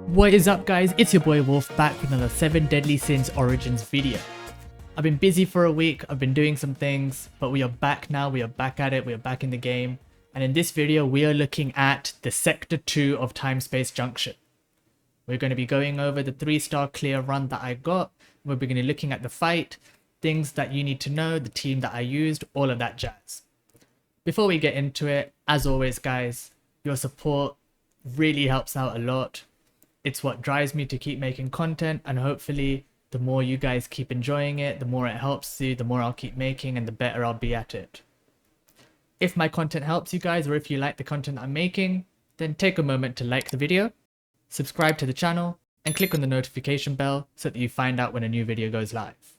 What is up guys, it's your boy Wolf back with another 7 Deadly Sins Origins video. I've been busy for a week, I've been doing some things, but we are back now, we are back at it, we are back in the game. And in this video, we are looking at the Sector 2 of Timespace Junction. We're going to be going over the 3-star clear run that I got, we're going to be looking at the fight, things that you need to know, the team that I used, all of that jazz. Before we get into it, as always guys, your support really helps out a lot. It's what drives me to keep making content, and hopefully the more you guys keep enjoying it, the more it helps you, the more I'll keep making and the better I'll be at it. If my content helps you guys, or if you like the content I'm making, then take a moment to like the video, subscribe to the channel, and click on the notification bell so that you find out when a new video goes live.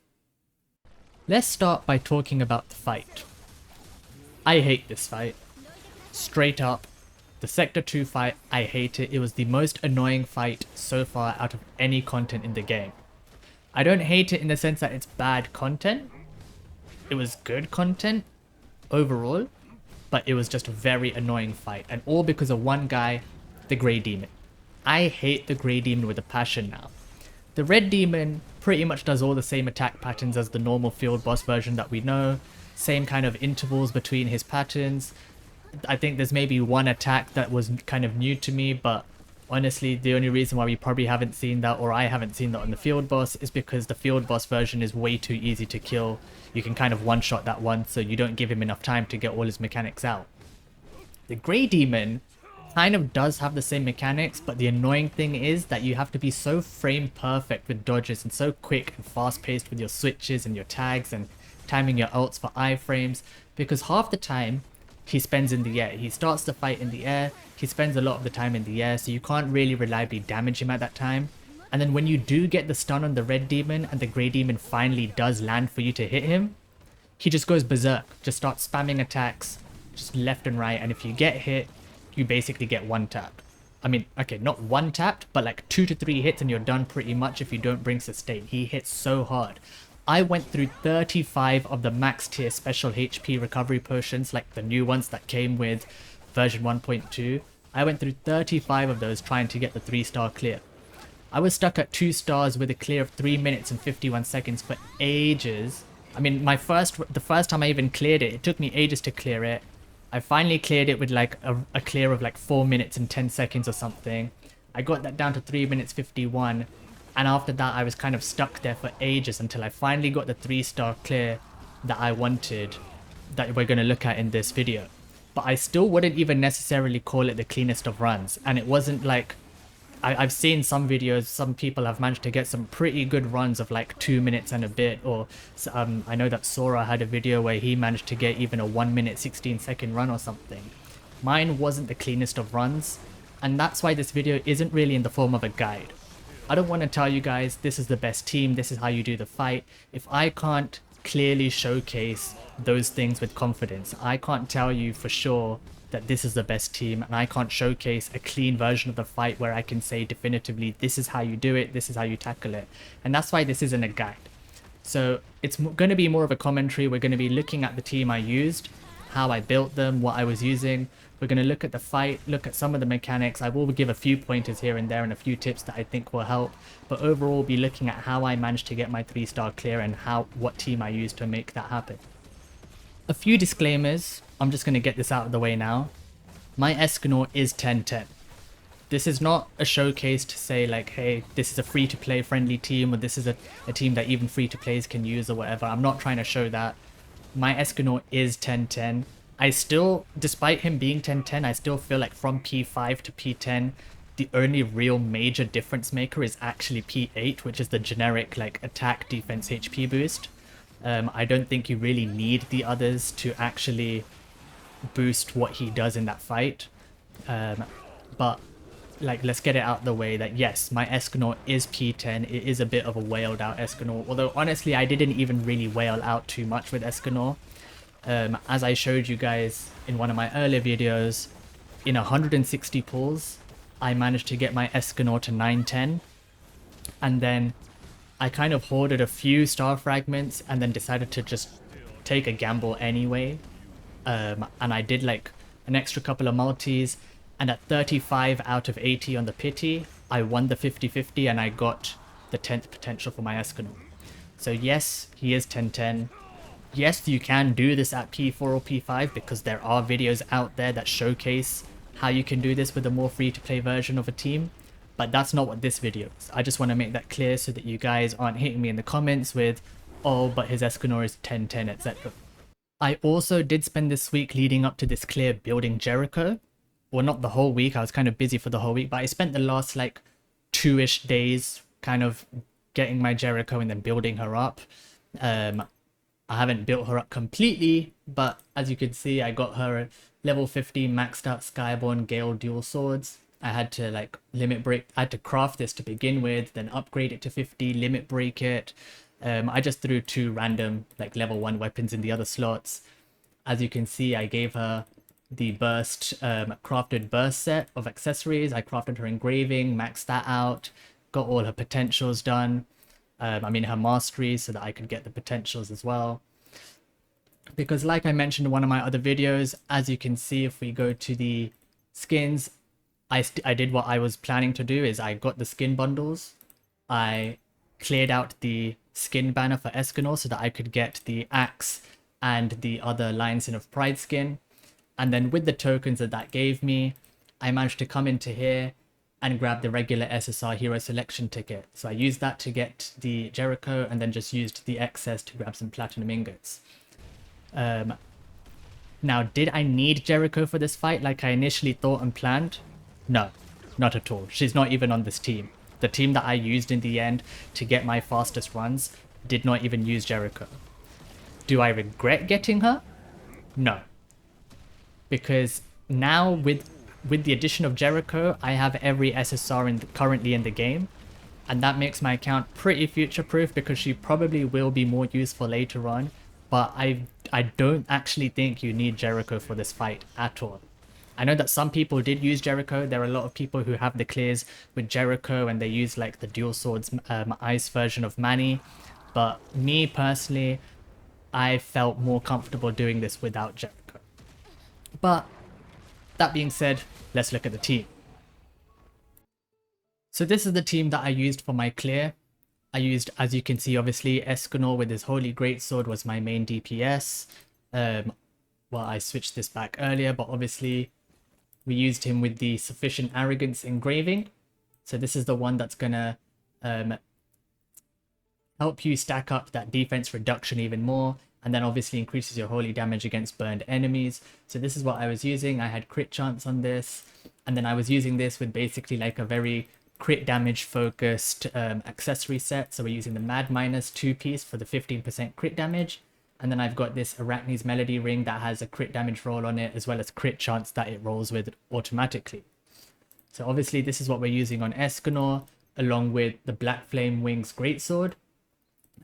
Let's start by talking about the fight. I hate this fight. Straight up. The Sector 2 fight, I hate it. It was the most annoying fight so far out of any content in the game. I don't hate it in the sense that it's bad content. It was good content overall, but it was just a very annoying fight. And all because of one guy, the Grey Demon. I hate the Grey Demon with a passion now. The Red Demon pretty much does all the same attack patterns as the normal field boss version that we know. Same kind of intervals between his patterns. I think there's maybe one attack that was kind of new to me, but honestly the only reason why we probably haven't seen that, or I haven't seen that on the field boss, is because the field boss version is way too easy to kill. You can kind of one-shot that once, so you don't give him enough time to get all his mechanics out. The Grey Demon kind of does have the same mechanics, but the annoying thing is that you have to be so frame perfect with dodges and so quick and fast-paced with your switches and your tags and timing your ults for iframes, because half the time he spends in the air. He starts the fight in the air, he spends a lot of the time in the air, so you can't really reliably damage him at that time. And then when you do get the stun on the Red Demon and the Grey Demon finally does land for you to hit him, he just goes berserk, just starts spamming attacks, just left and right, and if you get hit, you basically get one tapped. I mean, okay, not one tapped, but like 2 to 3 hits and you're done pretty much if you don't bring sustain. He hits so hard. I went through 35 of the max tier special HP recovery potions, like the new ones that came with version 1.2. I went through 35 of those trying to get the 3-star clear. I was stuck at 2 stars with a clear of 3 minutes and 51 seconds for ages. I mean, the first time I even cleared it, it took me ages to clear it. I finally cleared it with like a clear of like 4 minutes and 10 seconds or something. I got that down to 3 minutes 51. And after that, I was kind of stuck there for ages until I finally got the 3-star clear that I wanted, that we're going to look at in this video. But I still wouldn't even necessarily call it the cleanest of runs. And it wasn't like, I've seen some videos, some people have managed to get some pretty good runs of like 2 minutes and a bit. Or I know that Sora had a video where he managed to get even a 1 minute 16-second run or something. Mine wasn't the cleanest of runs. And that's why this video isn't really in the form of a guide. I don't want to tell you guys this is the best team, this is how you do the fight, if I can't clearly showcase those things with confidence. I can't tell you for sure that this is the best team, and I can't showcase a clean version of the fight where I can say definitively this is how you do it, this is how you tackle it. And that's why this isn't a guide. So it's going to be more of a commentary. We're going to be looking at the team I used, how I built them, what I was using. We're going to look at the fight, look at some of the mechanics. I will give a few pointers here and there and a few tips that I think will help. But overall, we'll be looking at how I managed to get my 3-star clear and what team I used to make that happen. A few disclaimers. I'm just going to get this out of the way now. My Escanor is 10-10. This is not a showcase to say like, hey, this is a free-to-play friendly team, or this is a team that even free-to-plays can use or whatever. I'm not trying to show that. My Escanor is 10-10. I still, despite him being 10-10, I still feel like from P5 to P10, the only real major difference maker is actually P8, which is the generic like attack, defense, HP boost. I don't think you really need the others to actually boost what he does in that fight. But like, let's get it out of the way that yes, my Escanor is P10. It is a bit of a wailed out Escanor, although honestly I didn't even really wail out too much with Escanor. As I showed you guys in one of my earlier videos, in 160 pulls, I managed to get my Escanor to 910, and then I kind of hoarded a few star fragments and then decided to just take a gamble anyway. And I did like an extra couple of multis, and at 35 out of 80 on the pity, I won the 50-50 and I got the 10th potential for my Escanor. So yes, he is 10-10. Yes, you can do this at P4 or P5 because there are videos out there that showcase how you can do this with a more free-to-play version of a team. But that's not what this video is. I just want to make that clear so that you guys aren't hitting me in the comments with, oh, but his Escanor is 10-10, etc. I also did spend this week leading up to this clear building Jericho. Well, not the whole week. I was kind of busy for the whole week, but I spent the last like 2-ish days kind of getting my Jericho and then building her up. I haven't built her up completely, but as you can see, I got her level 50 maxed out Skyborn Gale dual swords. I had to like limit break, I had to craft this to begin with, then upgrade it to 50, limit break it. I just threw 2 random like level 1 weapons in the other slots. As you can see, I gave her the burst, crafted burst set of accessories. I crafted her engraving, maxed that out, got all her potentials done. I mean her mastery, so that I could get the potentials as well. Because like I mentioned in one of my other videos, as you can see, if we go to the skins, I did what I was planning to do is I got the skin bundles. I cleared out the skin banner for Escanor so that I could get the axe and the other Lion Sin of Pride skin. And then with the tokens that gave me, I managed to come into here and grab the regular SSR hero selection ticket. So I used that to get the Jericho and then just used the excess to grab some platinum ingots. Now, did I need Jericho for this fight like I initially thought and planned? No, not at all. She's not even on this team. The team that I used in the end to get my fastest runs did not even use Jericho. Do I regret getting her? No. Because now with the addition of Jericho, I have every SSR currently in the game. And that makes my account pretty future-proof because she probably will be more useful later on. But I don't actually think you need Jericho for this fight at all. I know that some people did use Jericho. There are a lot of people who have the clears with Jericho and they use like the dual swords ice version of Manny. But me personally, I felt more comfortable doing this without Jericho. But that being said, let's look at the team. So this is the team that I used for my clear. I used, as you can see, obviously, Escanor with his Holy Greatsword was my main DPS. Well, I switched this back earlier, but obviously we used him with the Sufficient Arrogance engraving. So this is the one that's gonna help you stack up that defense reduction even more, and then obviously increases your holy damage against burned enemies. So this is what I was using. I had crit chance on this, and then I was using this with basically like a very crit damage focused accessory set. So we're using the Mad Minus 2-piece for the 15% crit damage, and then I've got this Arachne's Melody ring that has a crit damage roll on it, as well as crit chance that it rolls with automatically. So obviously this is what we're using on Escanor, along with the Black Flame Wings Greatsword.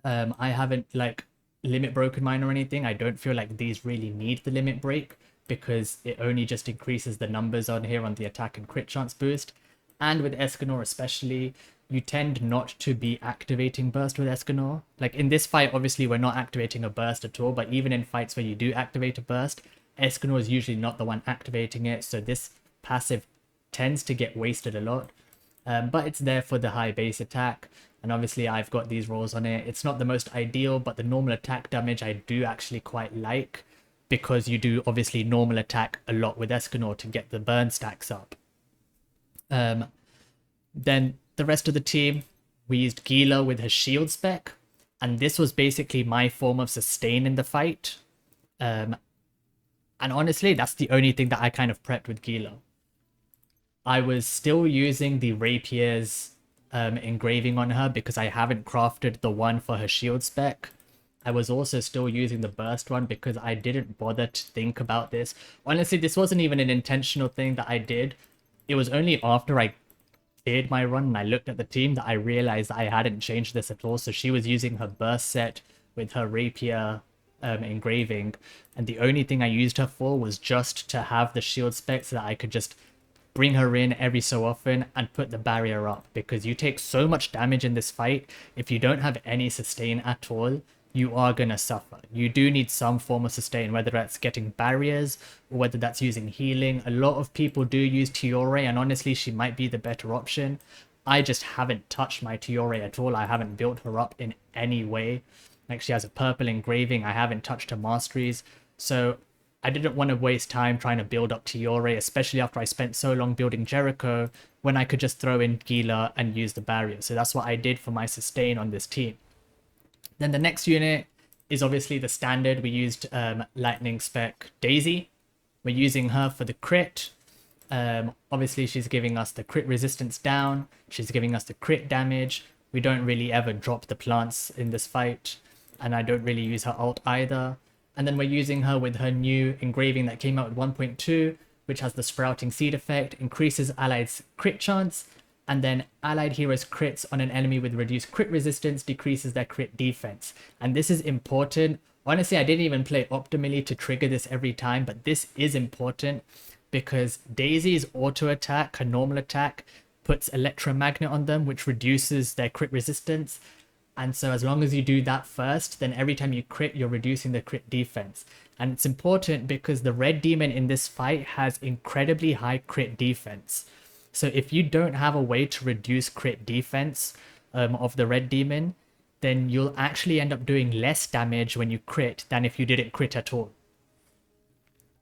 I haven't like limit broken mine or anything. I don't feel like these really need the limit break because it only just increases the numbers on here on the attack and crit chance boost. And with Escanor especially, you tend not to be activating burst with Escanor. Like in this fight, obviously we're not activating a burst at all, but even in fights where you do activate a burst, Escanor is usually not the one activating it, so this passive tends to get wasted a lot. But it's there for the high base attack, and obviously I've got these rolls on it. It's not the most ideal, but the normal attack damage I do actually quite like, because you do obviously normal attack a lot with Escanor to get the burn stacks up. Then the rest of the team, we used Gila with her shield spec, and this was basically my form of sustain in the fight. And honestly, that's the only thing that I kind of prepped with Gila. I was still using the Rapier's engraving on her because I haven't crafted the one for her shield spec. I was also still using the burst one because I didn't bother to think about this. Honestly, this wasn't even an intentional thing that I did. It was only after I cleared my run and I looked at the team that I realized that I hadn't changed this at all. So she was using her burst set with her Rapier engraving, and the only thing I used her for was just to have the shield spec so that I could just bring her in every so often and put the barrier up, because you take so much damage in this fight. If you don't have any sustain at all, you are gonna suffer. You do need some form of sustain, whether that's getting barriers or whether that's using healing. A lot of people do use Tiore, and honestly she might be the better option, I just haven't touched my Tiore at all. I haven't built her up in any way. Like, she has a purple engraving. I haven't touched her masteries. So I didn't want to waste time trying to build up Tiore, especially after I spent so long building Jericho, when I could just throw in Gila and use the barrier. So that's what I did for my sustain on this team. Then the next unit is obviously the standard. We used Lightning Spec Daisy. We're using her for the crit. Obviously, she's giving us the crit resistance down. She's giving us the crit damage. We don't really ever drop the plants in this fight. And I don't really use her ult either. And then we're using her with her new engraving that came out with 1.2, which has the sprouting seed effect, increases allies' crit chance, and then allied heroes crits on an enemy with reduced crit resistance decreases their crit defense. And this is important. Honestly, I didn't even play optimally to trigger this every time, but this is important because Daisy's auto attack, her normal attack, puts electromagnet on them, which reduces their crit resistance. And so as long as you do that first, then every time you crit, you're reducing the crit defense. And it's important because the red demon in this fight has incredibly high crit defense. So if you don't have a way to reduce crit defense of the red demon, then you'll actually end up doing less damage when you crit than if you didn't crit at all.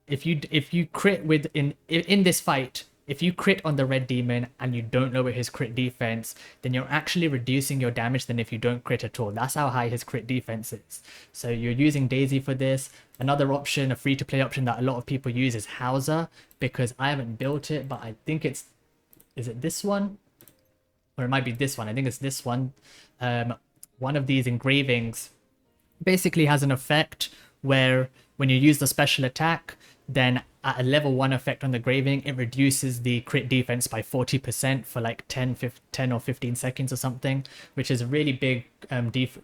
If you crit in this fight, if you crit on the red demon and you don't lower his crit defense, then you're actually reducing your damage than if you don't crit at all. That's how high his crit defense is. So you're using Daisy for this. Another option, a free-to-play option that a lot of people use is Hauser, because I haven't built it, but I think is it this one? Or it might be this one. I think it's this one. One of these engravings basically has an effect where when you use the special attack, then at a level 1 effect on the engraving, it reduces the crit defense by 40% for like 10 or 15 seconds or something, which is a really big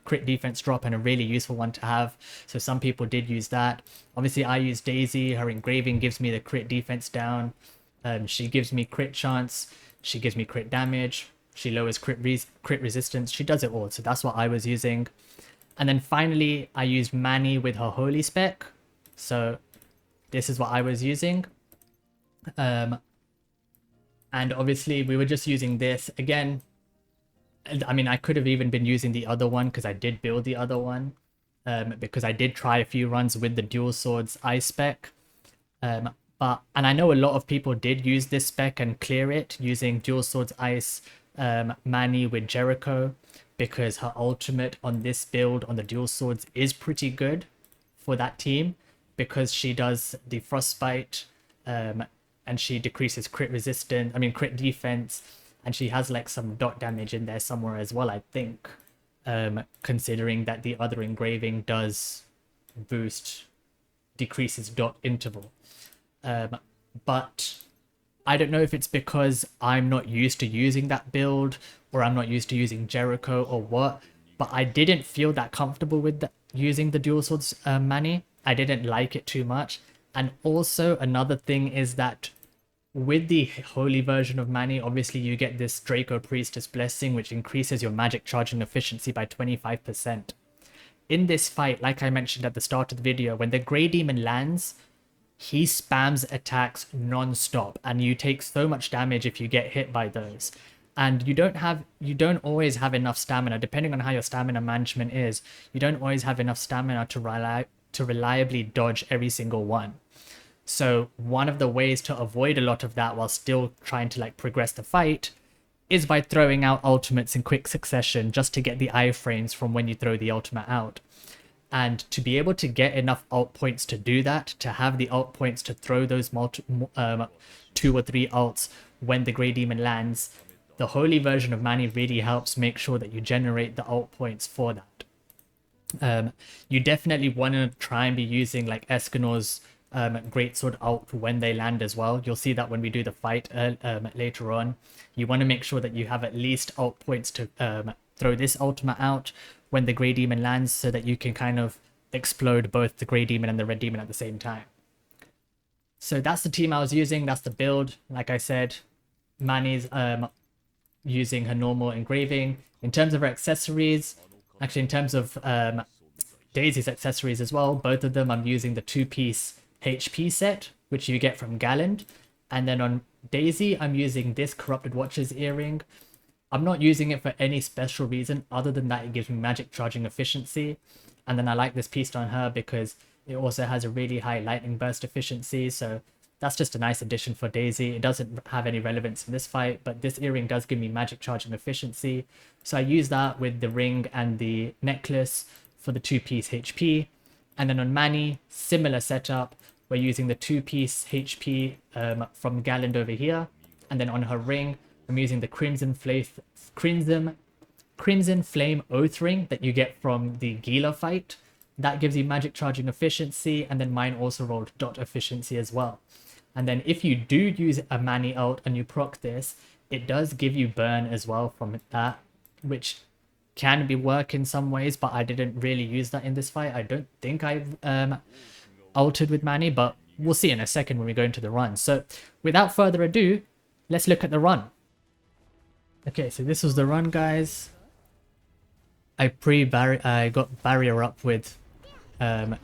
crit defense drop and a really useful one to have. So some people did use that. Obviously, I use Daisy. Her engraving gives me the crit defense down. She gives me crit chance. She gives me crit damage. She lowers crit resistance. She does it all. So that's what I was using. And then finally, I used Manny with her holy spec. So this is what I was using. And obviously we were just using this again. I mean, I could have even been using the other one because I did build the other one. Because I did try a few runs with the dual swords ice spec. And I know a lot of people did use this spec and clear it using dual swords ice Manny with Jericho, because her ultimate on this build on the dual swords is pretty good for that team, because she does the frostbite and she decreases crit defense, and she has like some dot damage in there somewhere as well, I think, considering that the other engraving does decreases dot interval. But I don't know if it's because I'm not used to using that build, or I'm not used to using Jericho, or what, but I didn't feel that comfortable with using the dual swords Manny. I didn't like it too much. And also another thing is that with the holy version of Manny, obviously you get this Draco Priestess blessing, which increases your magic charge and efficiency by 25%. In this fight, like I mentioned at the start of the video, when the Grey Demon lands, he spams attacks non-stop, and you take so much damage if you get hit by those. And you don't always have enough stamina, depending on how your stamina management is. You don't always have enough stamina to reliably dodge every single one. So one of the ways to avoid a lot of that while still trying to like progress the fight is by throwing out ultimates in quick succession, just to get the iframes from when you throw the ultimate out. And to be able to get enough ult points to do that, to have the ult points to throw those 2 or 3 ults when the Grey Demon lands, the holy version of Manny really helps make sure that you generate the ult points for that. You definitely want to try and be using like Escanor's greatsword ult when they land as well. You'll see that when we do the fight later on. You want to make sure that you have at least ult points to throw this ultimate out when the Grey Demon lands, so that you can kind of explode both the Grey Demon and the Red Demon at the same time. So that's the team I was using. That's the build. Like I said, Manny's using her normal engraving. In terms of her accessories, actually in terms of Daisy's accessories as well, both of them I'm using the 2-piece HP set, which you get from Galland. And then on Daisy, I'm using this Corrupted Watcher's earring. I'm not using it for any special reason other than that it gives me magic charging efficiency. And then I like this piece on her because it also has a really high lightning burst efficiency. So that's just a nice addition for Daisy. It doesn't have any relevance in this fight, but this earring does give me magic charging efficiency. So I use that with the ring and the necklace for the 2-piece HP. And then on Manny, similar setup. We're using the 2-piece HP from Galland over here. And then on her ring, I'm using the Crimson Flame Oath ring that you get from the Gila fight. That gives you magic charging efficiency, and then mine also rolled dot efficiency as well. And then if you do use a Manny ult and you proc this, it does give you burn as well from that, which can be work in some ways, but I didn't really use that in this fight. I don't think I've ulted with Manny, but we'll see in a second when we go into the run. So without further ado, let's look at the run. Okay, so this was the run, guys. I got barrier up with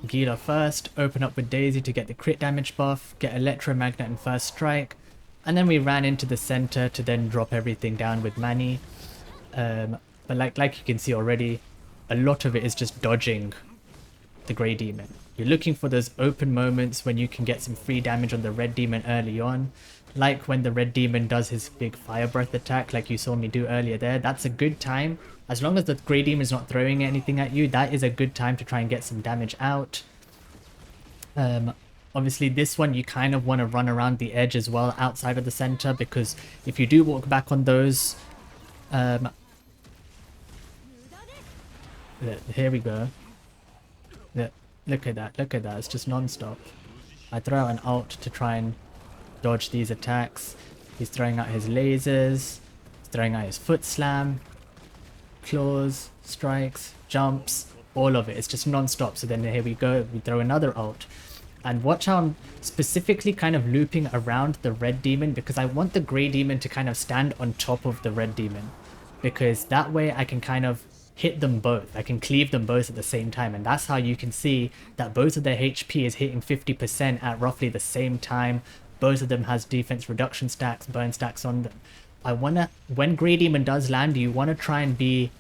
Gila first, open up with Daisy to get the crit damage buff, get electromagnet and first strike, and then we ran into the center to then drop everything down with Manny. But like you can see already, a lot of it is just dodging the Grey Demon. You're looking for those open moments when you can get some free damage on the Red Demon early on. Like when the Red Demon does his big Fire Breath attack like you saw me do earlier there. That's a good time. As long as the Grey Demon is not throwing anything at you, that is a good time to try and get some damage out. Obviously this one you kind of want to run around the edge as well outside of the center, because if you do walk back on those... here we go. Look at that, it's just non-stop. I throw out an ult to try and dodge these attacks. He's throwing out his lasers, he's throwing out his foot slam, claws, strikes, jumps, all of it. It's just non-stop. So then here we go, we throw another ult. And watch how I'm specifically kind of looping around the Red Demon, because I want the Grey Demon to kind of stand on top of the Red Demon, because that way I can kind of hit them both. I can cleave them both at the same time, and that's how you can see that both of their HP is hitting 50% at roughly the same time. Both of them has defense reduction stacks, burn stacks on them. I wanna, when Grey Demon does land, you wanna try and be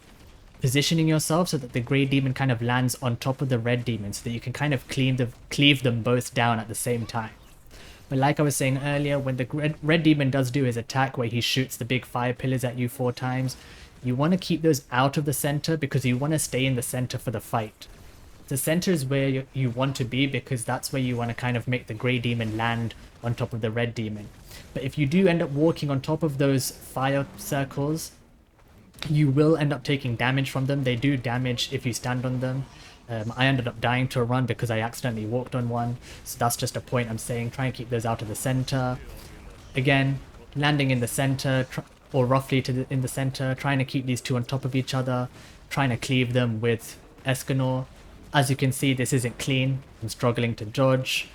positioning yourself so that the Grey Demon kind of lands on top of the Red Demon, so that you can kind of cleave them both down at the same time. But like I was saying earlier, when the Red Demon does do his attack where he shoots the big fire pillars at you 4 times, you want to keep those out of the center, because you want to stay in the center for the fight. The center is where you want to be, because that's where you want to kind of make the Grey Demon land on top of the Red Demon. But if you do end up walking on top of those fire circles, you will end up taking damage from them. They do damage if you stand on them. I ended up dying to a run because I accidentally walked on one. So that's just a point I'm saying. Try and keep those out of the center. Again, landing in the center, or roughly in the center, trying to keep these two on top of each other, trying to cleave them with Escanor. As you can see, this isn't clean. I'm struggling to dodge.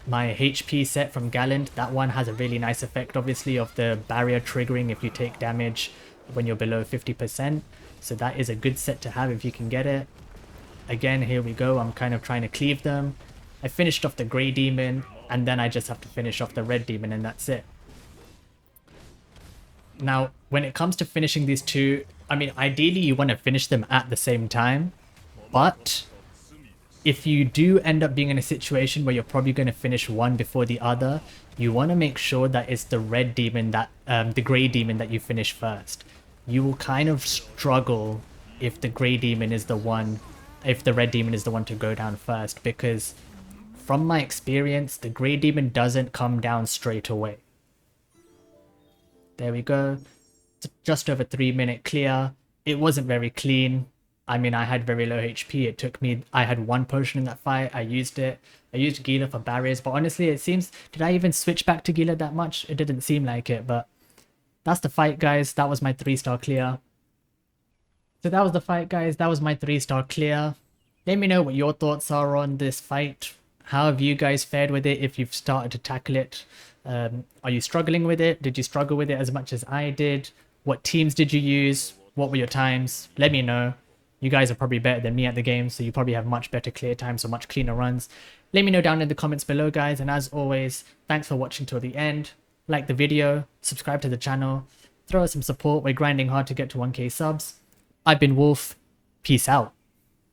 My HP set from Gallant, that one has a really nice effect, obviously, of the barrier triggering if you take damage when you're below 50%. So that is a good set to have if you can get it. Again, here we go. I'm kind of trying to cleave them. I finished off the Grey Demon, and then I just have to finish off the Red Demon, and that's it. Now, when it comes to finishing these two, I mean, ideally you want to finish them at the same time, but if you do end up being in a situation where you're probably going to finish one before the other, you want to make sure that it's the Red Demon that, the Grey Demon that you finish first. You will kind of struggle if the Grey Demon is the one, if the Red Demon is the one to go down first, because from my experience, the Grey Demon doesn't come down straight away. There we go. Just over 3-minute clear. It wasn't very clean. I mean, I had very low HP. It took me... I had 1 potion in that fight. I used it. I used Gila for barriers. But honestly, it seems... Did I even switch back to Gila that much? It didn't seem like it. But that's the fight, guys. That was my 3-star clear. So that was the fight, guys. That was my 3-star clear. Let me know what your thoughts are on this fight. How have you guys fared with it if you've started to tackle it? Are you struggling with it? Did you struggle with it as much as I did? What teams did you use? What were your times? Let me know. You guys are probably better than me at the game, so you probably have much better clear times or much cleaner runs. Let me know down in the comments below, guys. And as always, thanks for watching till the end. Like the video, subscribe to the channel, throw us some support. We're grinding hard to get to 1k subs. I've been Wolf. Peace out.